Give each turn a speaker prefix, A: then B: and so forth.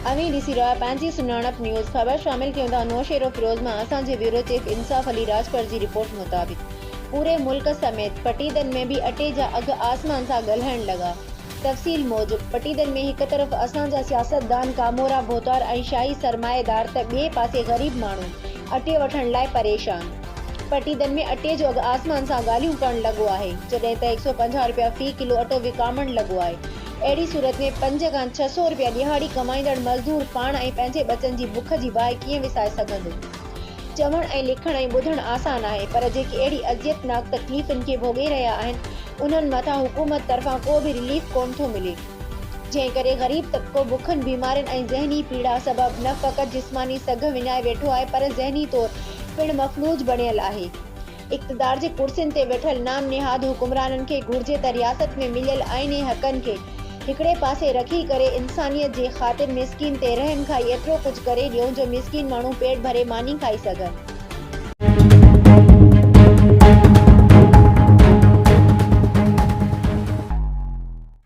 A: अवी ॾिसी रहिया पंहिंजी सुञाणप न्यूज़ ख़बर शामिल कयूं था नौशेरो फिरोज़ मां असांजे ब्यूरो चीफ इंसाफ अली राजपर जी रिपोर्ट मुताबिक़ पूरे मुल्क समेत पटीदन में भी अटे जा अघ आसमान सां ॻलहण लॻा। तफ़सील मूजिब पटीदन में हिक तरफ़ असांजा सियासतदान कामोरा भोतार ऐं शाही सरमाएदार त ॿिए पासे ग़रीब माण्हू अटे वठण लाइ परेशान। पटीदन में अटे जो अघ आसमान सां ॻाल्हियूं करण लॻो आहे, जॾहिं त 150 रुपया फ़ी किलो अटो विकामण लॻो आहे। अहिड़ी सूरत में 5 खां 600 रुपया ॾिहाड़ी कमाईंदड़ मज़दूर पाण ऐं पंहिंजे बचनि जी बुख जी बाहि कीअं विसाए सघंदो। चवण ऐं लिखण ऐं ॿुधण आसान आहे, पर जेके अहिड़ी अज़ियतनाक तकलीफ़ुनि खे भोॻे रहिया आहिनि उन्हनि मथां हुकूमत तरफ़ां को बि रिलीफ कोन थो मिले, जंहिं करे ग़रीब तबिको बुखनि बीमारियुनि ऐं ज़हनी पीड़ा सबबि न फ़क़ति जिस्मानी सघ विञाए वेठो आहे, पर ज़हनी तौर पिणु मफ़लूज बणियल आहे। इक़्तिदार जे कुर्सियुनि ते वेठल नाम निहाद हुकुमराननि खे घुर्जे त रियासत में मिलियल आईने हक़नि खे हिकिड़े पासे रखी करे इंसानियत जे ख़ातिर मिस्कीन ते रहम खाई एतिरो कुझु करे ॾियूं जो मिस्कीन माण्हू पेट भरे मानी खाई सघनि।